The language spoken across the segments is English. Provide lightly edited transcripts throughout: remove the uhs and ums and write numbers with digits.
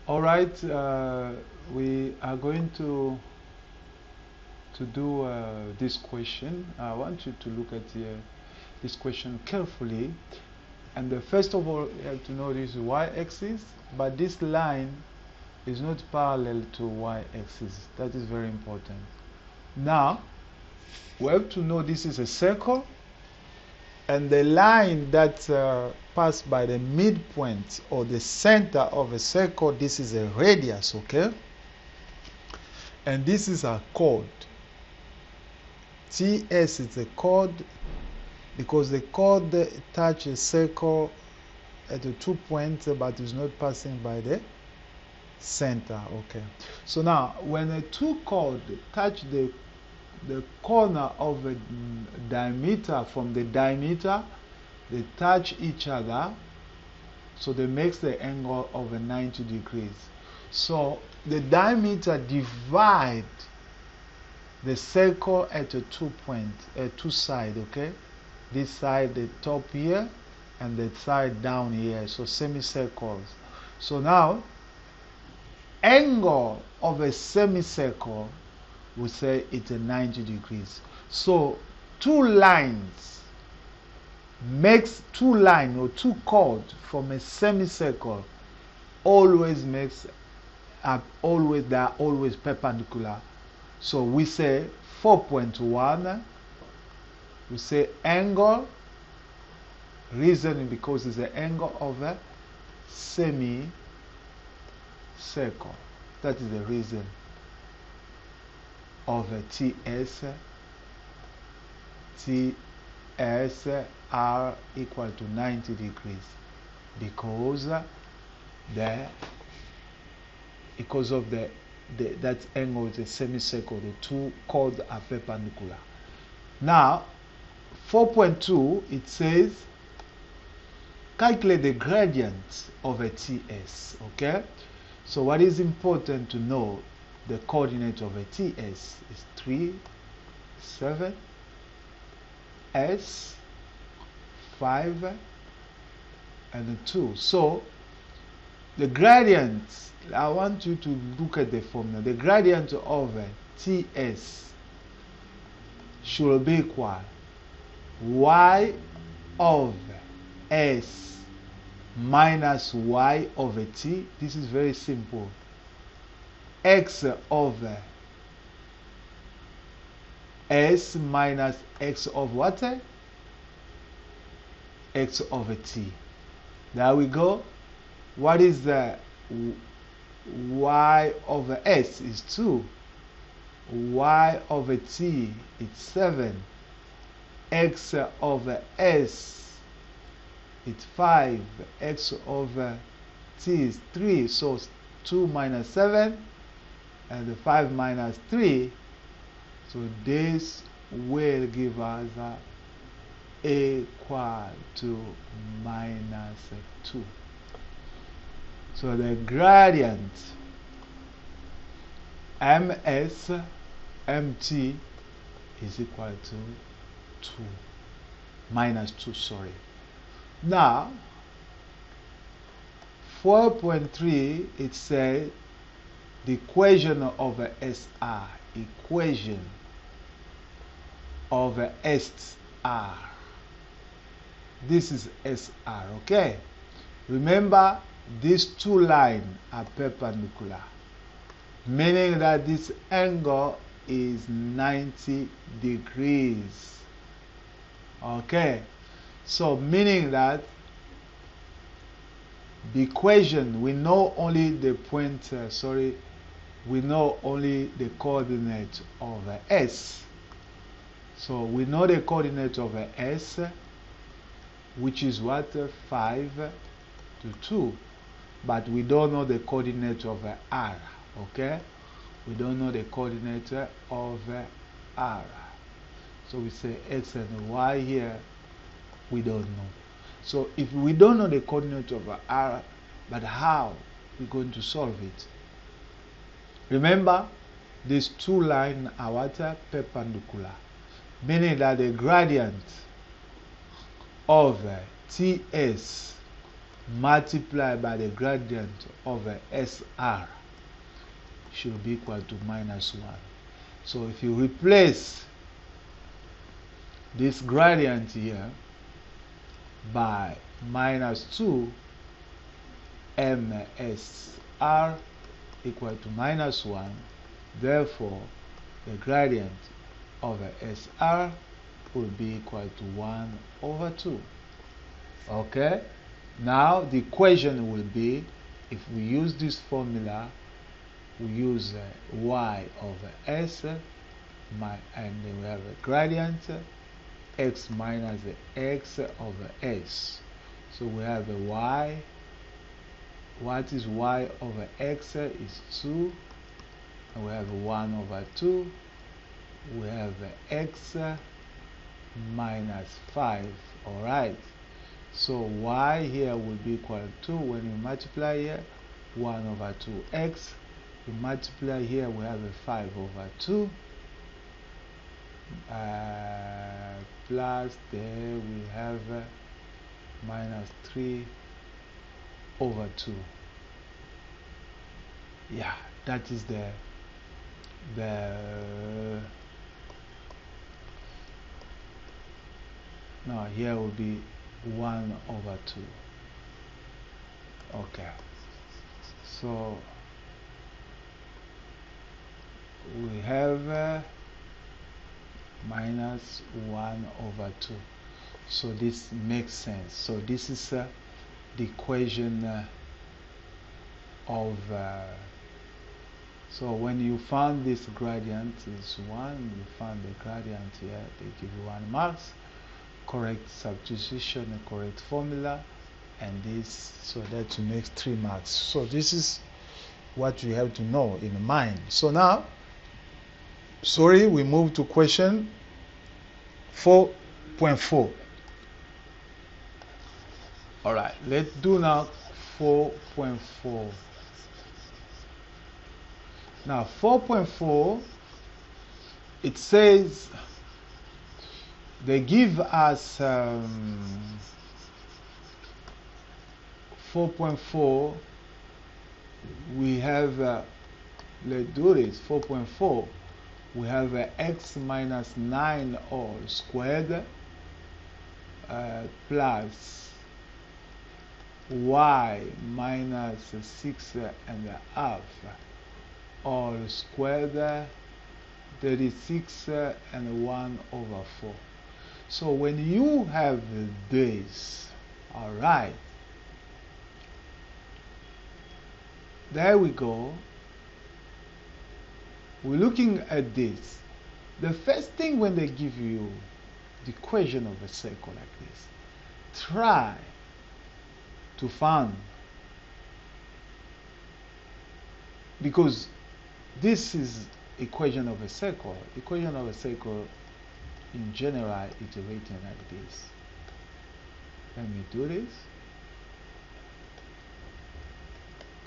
All right, we are going to do this question. I want you to look at this question carefully. And first of all, you have to know this y-axis, but this line is not parallel to y-axis. That is very important. Now, we have to know this is a circle, and the line that passed by the midpoint or the center of a circle, this is a radius, okay? And this is a chord. TS is a chord because the chord touches a circle at the 2 points but is not passing by the center, okay? So now, when a two chord touch the corner of a diameter from the diameter, they touch each other, so they make the angle of 90 degrees. So the diameter divide the circle at the 2 points, at two sides, okay? This side, the top here, and the side down here, so semicircles. So now, angle of a semicircle, we say it's a 90 degrees. So two lines makes two line or two chords from a semicircle always makes always they are always perpendicular. So we say 4.1, we say angle, reason because it's the angle of a semicircle. That is the reason of a TS are equal to 90 degrees because of that angle is a semicircle. The two chords are perpendicular. Now 4.2, it says calculate the gradient of a TS, okay? So what is important to know, the coordinate of a TS is 3, 7, S, 5, and 2. So the gradient, I want you to look at the formula. The gradient of TS should be equal y of S minus y over t. This is very simple. X over S minus x of what? X over t. There we go. What is the y over S is 2. Y over t is 7. X over S is 5. X over t is 3. So 2 minus 7 and 5 minus 3. So this will give us equal to minus 2. So the gradient ms mt is equal to 2 minus 2, sorry. Now 4.3, it says the equation of SR, equation of SR. This is SR, okay? Remember, these two lines are perpendicular, meaning that this angle is 90 degrees. Okay, so meaning that the equation, we know only the point, we know only the coordinate of S. So we know the coordinate of S, which is what? 5 to 2. But we don't know the coordinate of R, okay? We don't know the coordinate of R. So we say X and Y here, we don't know. So if we don't know the coordinate of R, but how we're going to solve it? Remember, these two lines are what? Perpendicular, meaning that the gradient of TS multiplied by the gradient of SR should be equal to minus 1. So if you replace this gradient here by minus 2 MSR equal to minus 1, therefore the gradient of SR will be equal to 1 over 2. Okay? Now the equation will be, if we use this formula, we use y over s, and then we have a gradient x minus x over s. So we have a y. What is y over x is 2, and we have 1 over 2. We have x minus 5. Alright, so y here will be equal to, when we multiply here, 1 over 2x. We multiply here, we have a 5 over 2, plus there we have minus 3 over 2. Yeah, that is the no, here will be 1 over 2. Okay, so we have minus 1 over 2. So this makes sense. So this is the equation of so when you found this gradient is 1, you found the gradient here, they give you 1 marks. Correct substitution, a correct formula, and this, so that makes 3 marks. So this is what you have to know in mind. So now, sorry, we move to question 4.4. All right, let's do now 4.4. Now 4.4, it says they give us 4.4. We have let's do this. 4.4, we have x minus 9 all squared plus y minus 6.5 all squared, 36 and 1 over 4. So when you have this, all right, there we go. We're looking at this. The first thing when they give you the equation of a circle like this, try to find, because this is equation of a circle. Equation of a circle in general is written like this. Let me do this.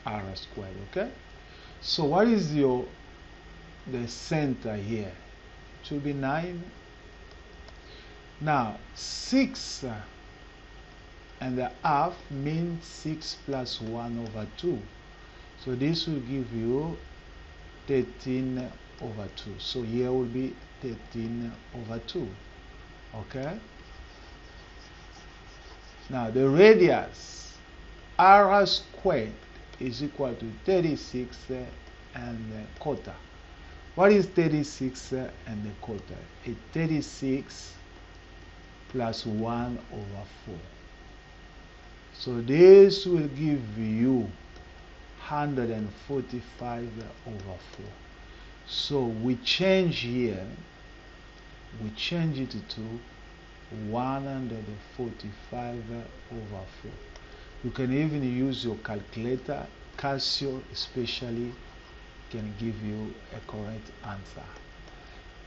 R squared, okay? So what is the center here? It should be 9. Now 6.5 means 6 plus 1 over 2. So this will give you 13 over 2. So here will be 13 over 2. Okay? Now the radius r squared is equal to 36 and a quarter. What is 36 and a quarter? It's 36 plus 1 over 4. So this will give you 145 over 4. So we change here, we change it to 145 over 4. You can even use your calculator. Casio especially can give you a correct answer.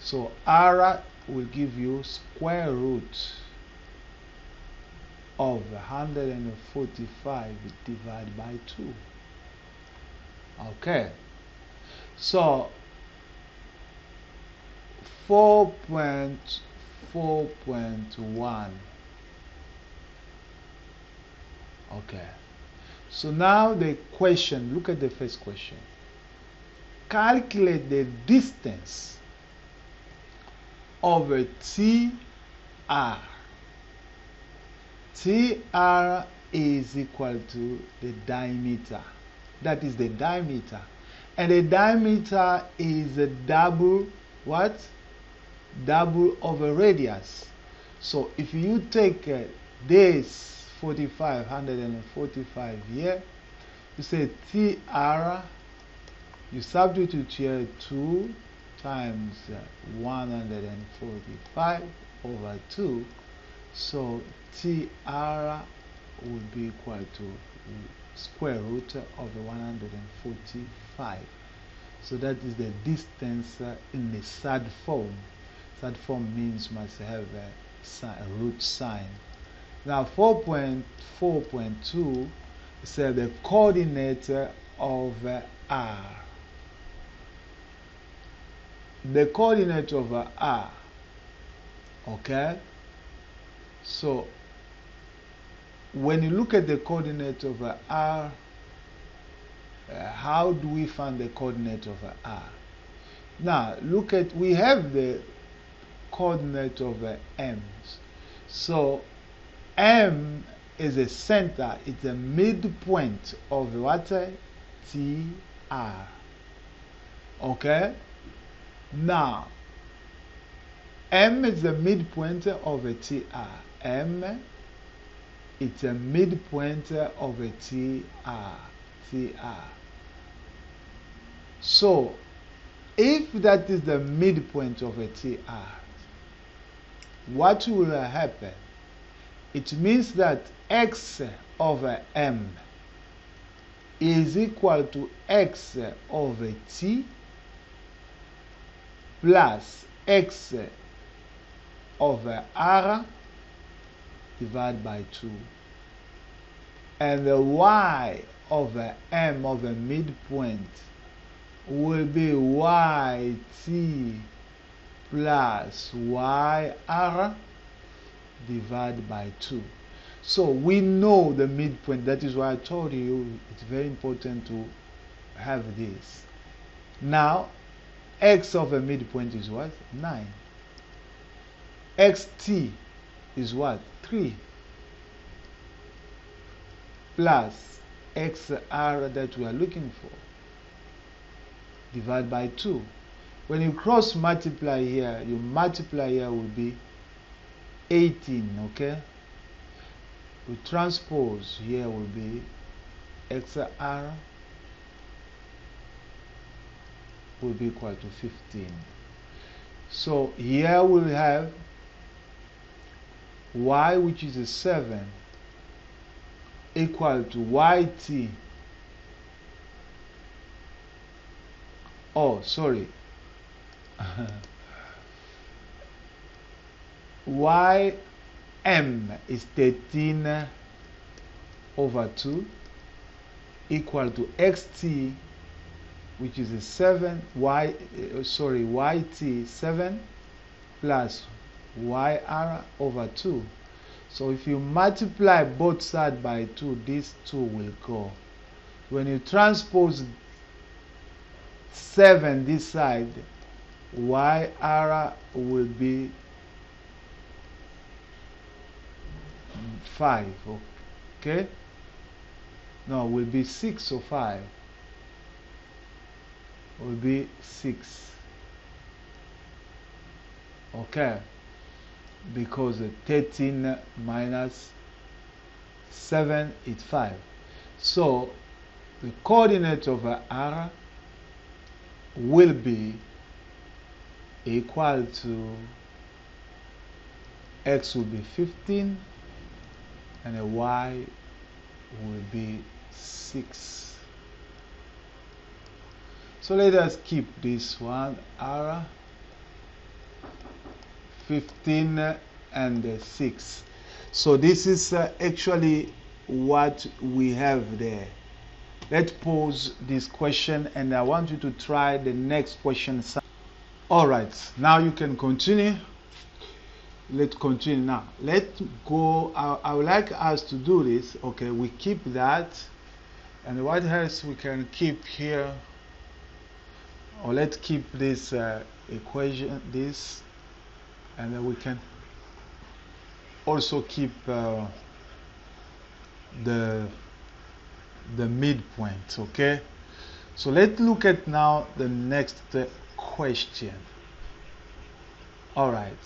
So R will give you square root of 145 divided by 2. Okay, so 4.4.1. Okay, So now the question, look at the first question. Calculate the distance over TR. TR is equal to the diameter. That is the diameter. And the diameter is a double, what? Double over radius. So if you take this 145 here, you say TR, you substitute here 2 times 145 over 2. So TR would be equal to square root of the 145. So that is the distance in the third form. Third form means must have a root sign. Now 4.4.2 says the coordinate of R. The coordinate of R. Okay? So when you look at the coordinate of R, how do we find the coordinate of R? Now look at, we have the coordinate of M. So M is a center, it's a midpoint of what? TR. Okay? Now M is the midpoint of a TR. M, it's a midpoint of a TR. So if that is the midpoint of a TR, what will happen? It means that x over M is equal to x over T plus x over R divided by 2. And the y over M over midpoint will be yt plus yr divided by 2. So we know the midpoint. That is why I told you it's very important to have this. Now x over midpoint is what? 9. xt is what? 3 plus xr that we are looking for divided by 2. When you cross multiply here, your multiply here will be 18, okay? We transpose here will be xr will be equal to 15. So here we'll have y, which is a 7, equal to yt. Oh, sorry. ym is 13 over 2 equal to xt, which is a 7, yt 7 plus yr over 2. So if you multiply both sides by 2, this 2 will go. When you transpose 7 this side, yr will be 5, okay? No, will be 6 or 5. Will be 6. Okay? Because 13 minus 7 is 5. So the coordinate of R will be equal to x will be 15 and a y will be 6. So let us keep this one, R 15 and 6. So this is actually what we have there. Let's pause this question and I want you to try the next question. Alright, now you can continue. Let's continue now. Let's go. I would like us to do this. Okay, we keep that And what else we can keep here? Or let's keep this equation, this, and then we can also keep the midpoint. Okay, so let's look at now the next question. All right,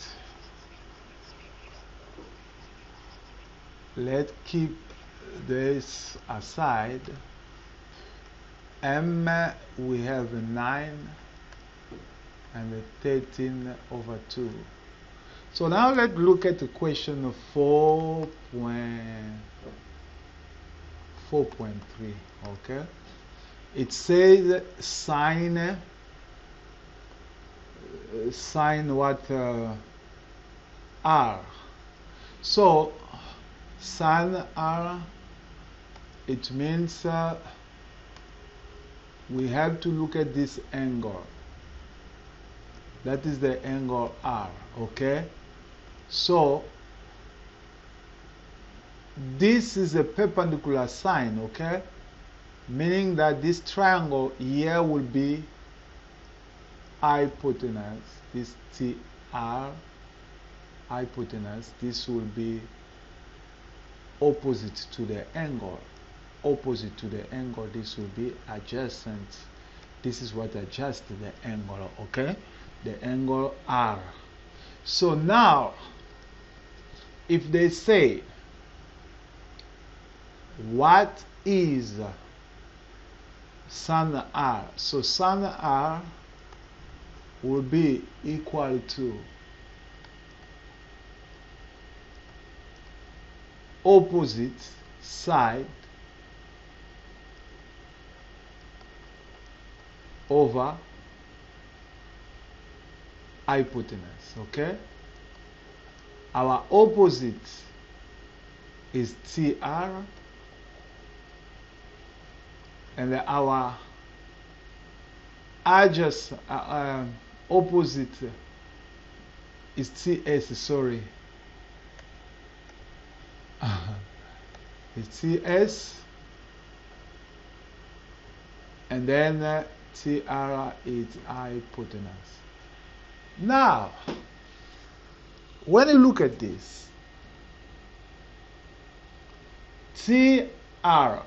let's keep this aside. M, we have 9 and 13/2. So now let's look at the question 4.3. Okay, it says sine what r. So sine r, it means we have to look at this angle. That is the angle R. Okay, so this is a perpendicular sine. Okay, meaning that this triangle here will be hypotenuse. This TR hypotenuse, this will be opposite to the angle. Opposite to the angle, this will be adjacent. This is what adjusts the angle. Okay, the angle R. So now if they say what is sin R, so sin R will be equal to opposite side over hypotenuse. Okay, our opposite is TR and our adjacent opposite is TS. Sorry, it's TS, and then TR is hypotenuse. Now, when you look at this, TR,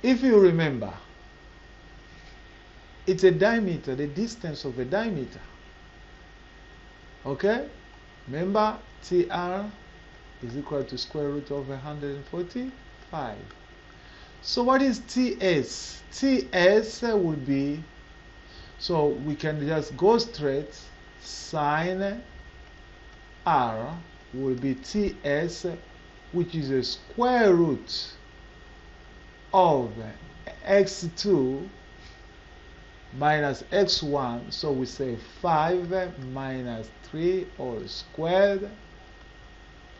if you remember, it's a diameter, the distance of a diameter. Okay? Remember, TR is equal to square root of 145. So what is TS? TS will be, so we can just go straight, sine R will be TS, which is a square root of x2 minus x1. So we say 5 minus 3 all squared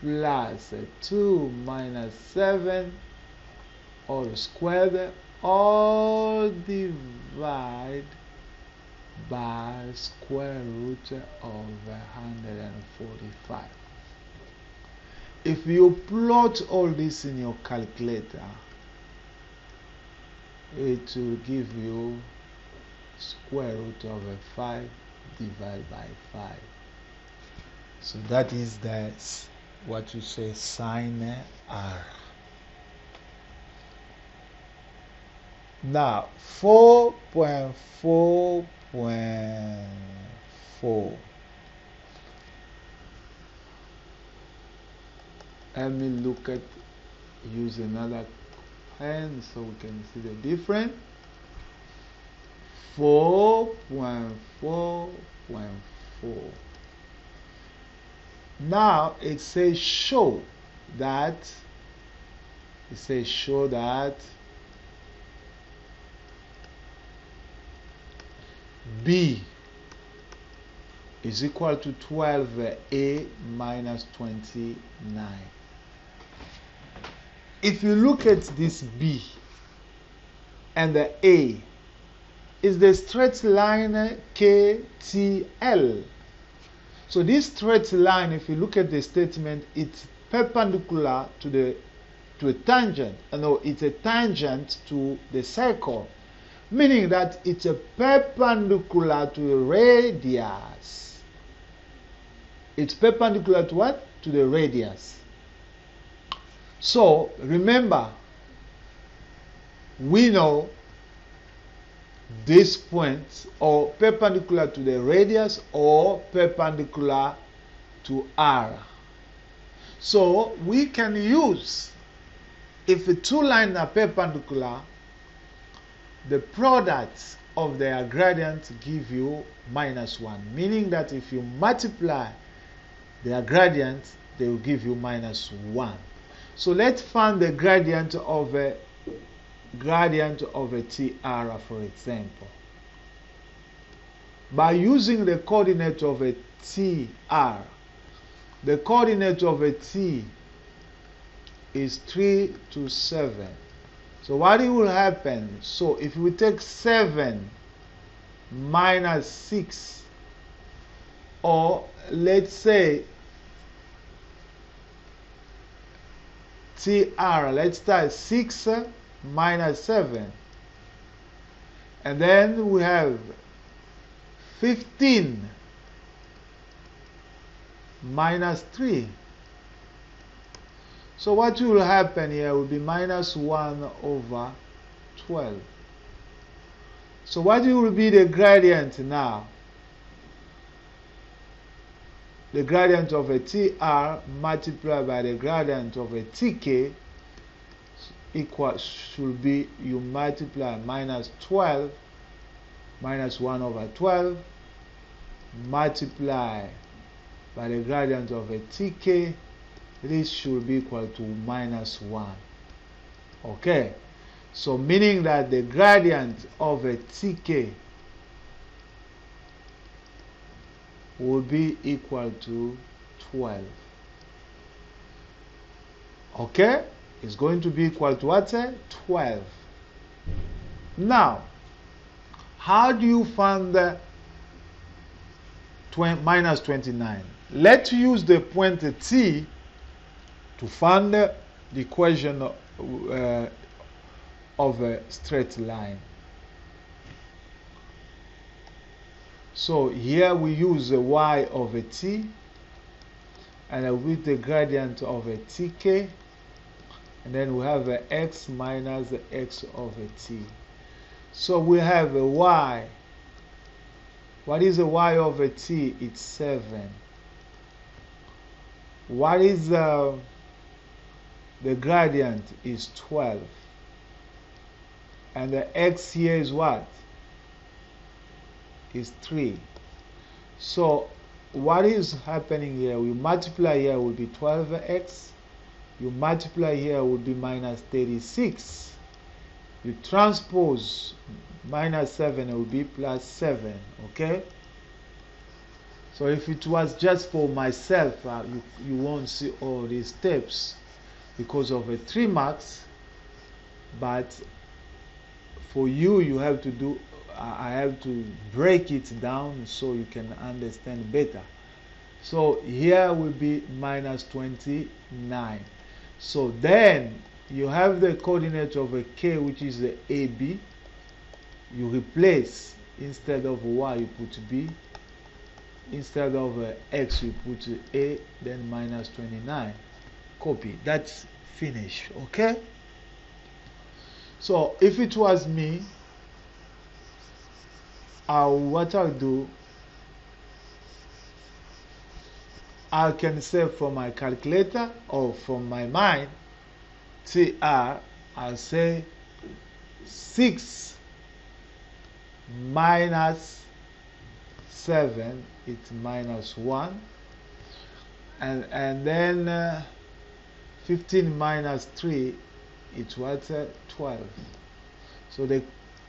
plus 2 minus 7 all squared, all divided by square root of 145. If you plot all this in your calculator, it will give you square root of 5 divided by 5. So that is what you say sine R. Now 4.4.4. Let me look at, use another pen so we can see the difference. 4.4.4. Now it says show that, B is equal to 12A minus 29. If you look at this B and the A is the straight line KTL. So this straight line, if you look at the statement, it's perpendicular to the to a tangent. No, it's a tangent to the circle, meaning that it's a perpendicular to the radius. It's perpendicular to what? To the radius. So remember, we know this point or perpendicular to the radius or perpendicular to R. So we can use, if the two lines are perpendicular, the products of their gradients give you -1, meaning that if you multiply their gradients, they will give you -1. So let's find the gradient of a TR, for example. By using the coordinate of a TR, the coordinate of a T is 3 to 7. So what will happen? So if we take 7 minus 6, or let's say TR, let's start 6 minus 7, and then we have 15 minus 3. So what will happen here will be -1 over 12. So what will be the gradient now? The gradient of a TR multiplied by the gradient of a TK should be, you multiply -12 -1 over 12 multiply by the gradient of a TK. This should be equal to -1. Okay, so meaning that the gradient of a TK will be equal to 12. Okay, it's going to be equal to what? 12. Now, how do you find the -29? Let's use the point T to find the equation of a straight line. So here we use the y of a t, and with the gradient of a tk, and then we have a x minus the x of a t. So we have a y. What is the y of a t? It's 7. What is the gradient? Is 12. And the x here is what? Is 3. So what is happening here? We multiply here will be 12x. You multiply here will be -36. You transpose -7 will be +7. Okay. So if it was just for myself, you won't see all these steps because of a 3 marks. But for you, you have to do. I have to break it down so you can understand better. So here will be -29. So then you have the coordinate of a k, which is the AB. You replace, instead of y you put b, instead of x you put a, then -29. Copy. That's finished. Okay. So if it was me, what I'll do, I can say from my calculator or from my mind, TR, I'll say 6 minus 7, it's -1, and then 15 minus 3, it's what? 12. So the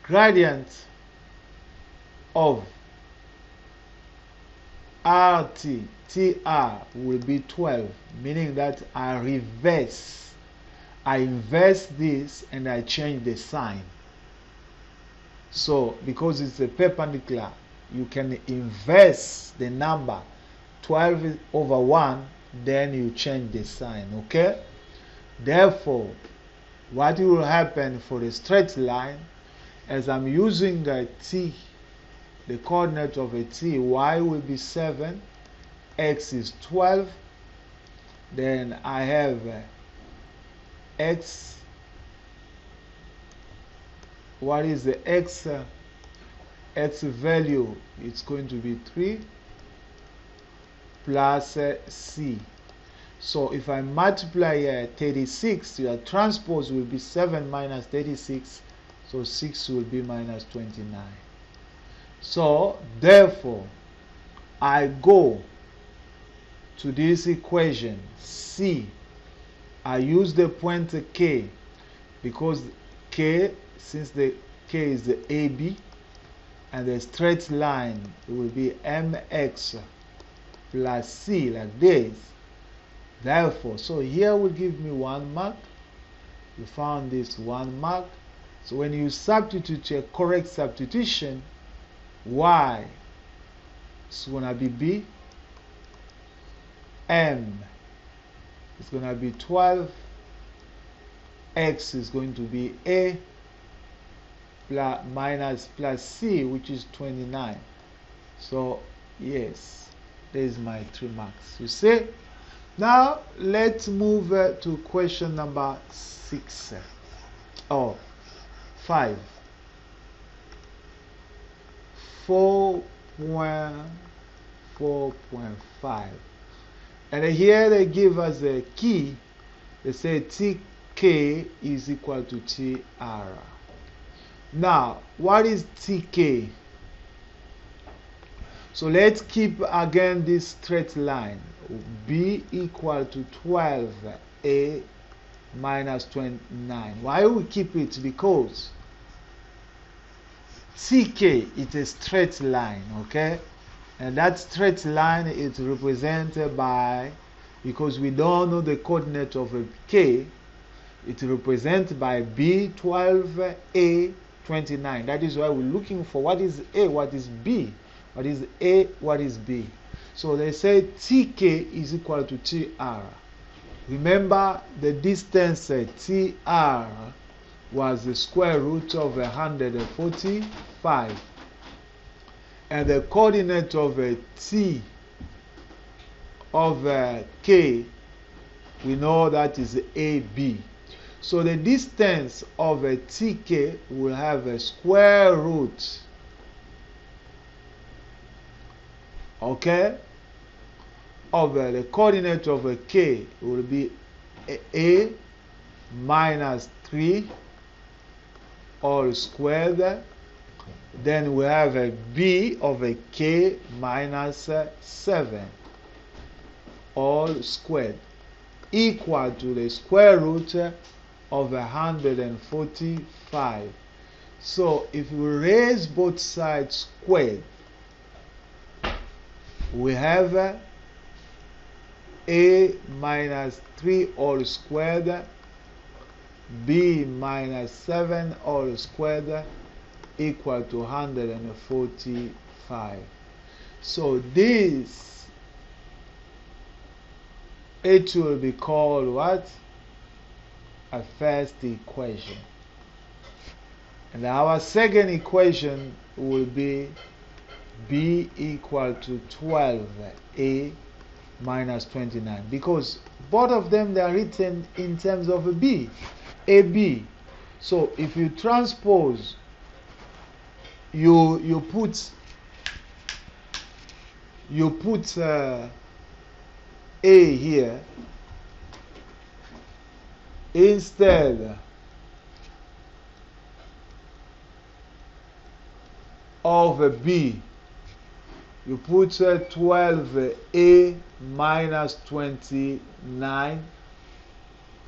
gradient of TR will be 12, meaning that I inverse this and I change the sign. So because it's a perpendicular, you can inverse the number 12 over 1, then you change the sign. Okay. Therefore, what will happen for the straight line, as I'm using a t, the coordinate of a t, y will be 7, x is 12, then I have x, what is the x? X value, it's going to be 3 plus c. So if I multiply 36, your transpose will be 7 minus 36, so 6 will be minus 29. So therefore, I go to this equation C. I use the point K because K, since the K is the AB, and the straight line will be mx plus c, like this. Therefore, so here will give me 1 mark. You found this 1 mark. So when you substitute a correct substitution, y is going to be b, m is going to be 12, x is going to be a, plus c, which is 29. So yes, there's my 3 marks. You see? Now let's move to question number 6 or 5. 4.4.5, and here they give us a key. They say tk is equal to tr. Now, what is tk? So let's keep again this straight line. B equal to 12a minus 29. Why we keep it? Because tk is a straight line, okay? And that straight line is represented by, because we don't know the coordinate of a k, it's represented by b 12a 29. That is why we're looking for what is a, what is b, what is a, what is b. So they say tk is equal to tr. Remember the distance tr was the square root of 145, and the coordinate of t of k, we know that is ab. So the distance of a tk will have a square root, okay, of the coordinate of a k will be a minus 3 all squared. Then we have a b of a k minus 7 all squared, equal to the square root of 145. So if we raise both sides squared, we have a minus 3 all squared, b minus 7 all squared, equal to 145. So this, it will be called what? A first equation. And our second equation will be b equal to 12a minus 29, because both of them, they are written in terms of a b, ab. So if you transpose, you put a here instead of a b. You put 12a minus 29,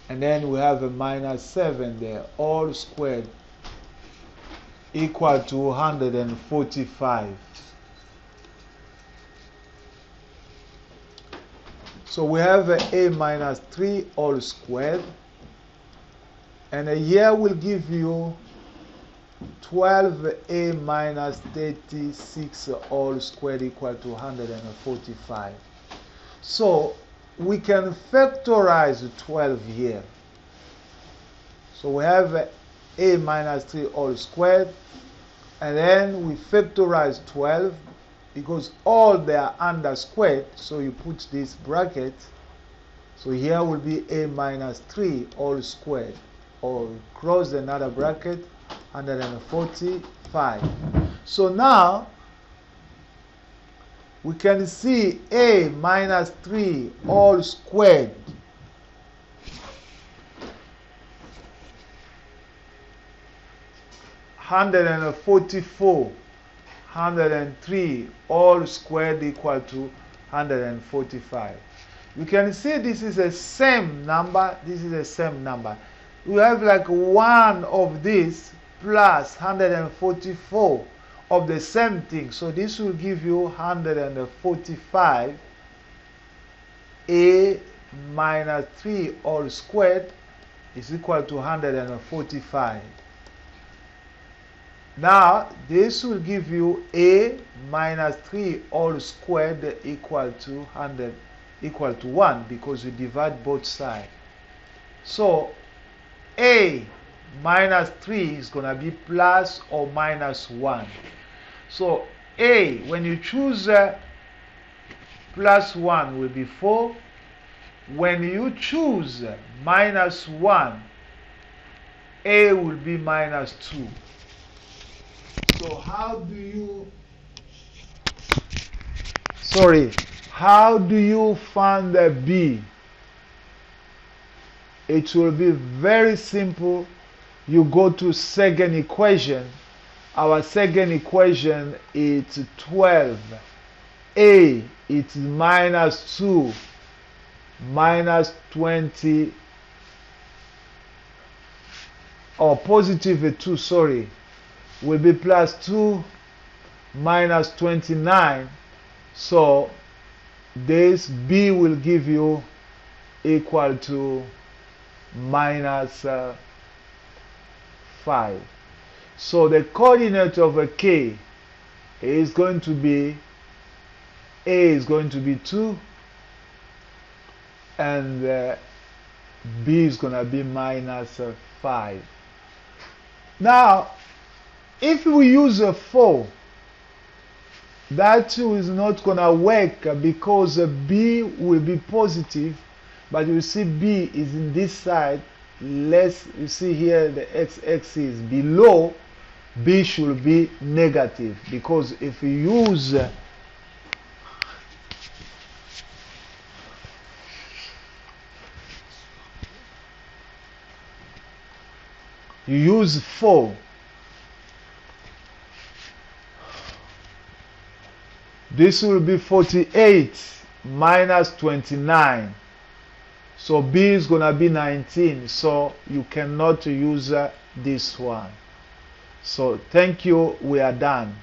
and then we have a minus 7 there, all squared, equal to 145. So we have a minus 3 all squared, and here will give you 12a minus 36 all squared equal to 145. So we can factorize 12 here. So we have a minus 3 all squared, and then we factorize 12 because all they are under squared, so you put this bracket. So here will be a minus 3 all squared, or close another bracket, 145. So now we can see a minus 3 all squared (144), 103 all squared equal to 145. You can see this is the same number, this is the same number. We have like one of this plus 144 of the same thing. So this will give you 145. A minus 3 all squared is equal to 145. Now, this will give you a minus 3 all squared equal to 1 because you divide both sides. So, a minus 3 is going to be plus or minus 1. So, a, when you choose plus 1 will be 4. When you choose minus 1, a will be minus 2. So how do you find the b? It will be very simple. You go to second equation. Our second equation is 12. A is minus 2 minus 20, or positive 2, sorry, will be plus 2 minus 29. So this b will give you equal to minus 5. So the coordinate of a k is going to be, a is going to be 2, and b is going to be minus 5. Now, if we use a 4, that too is not going to work because b will be positive, but you see b is in this side. Less, you see here the x-axis is below, b should be negative, because if you use 4, this will be 48 minus 29. So b is going to be 19. So you cannot use this one. So thank you. We are done.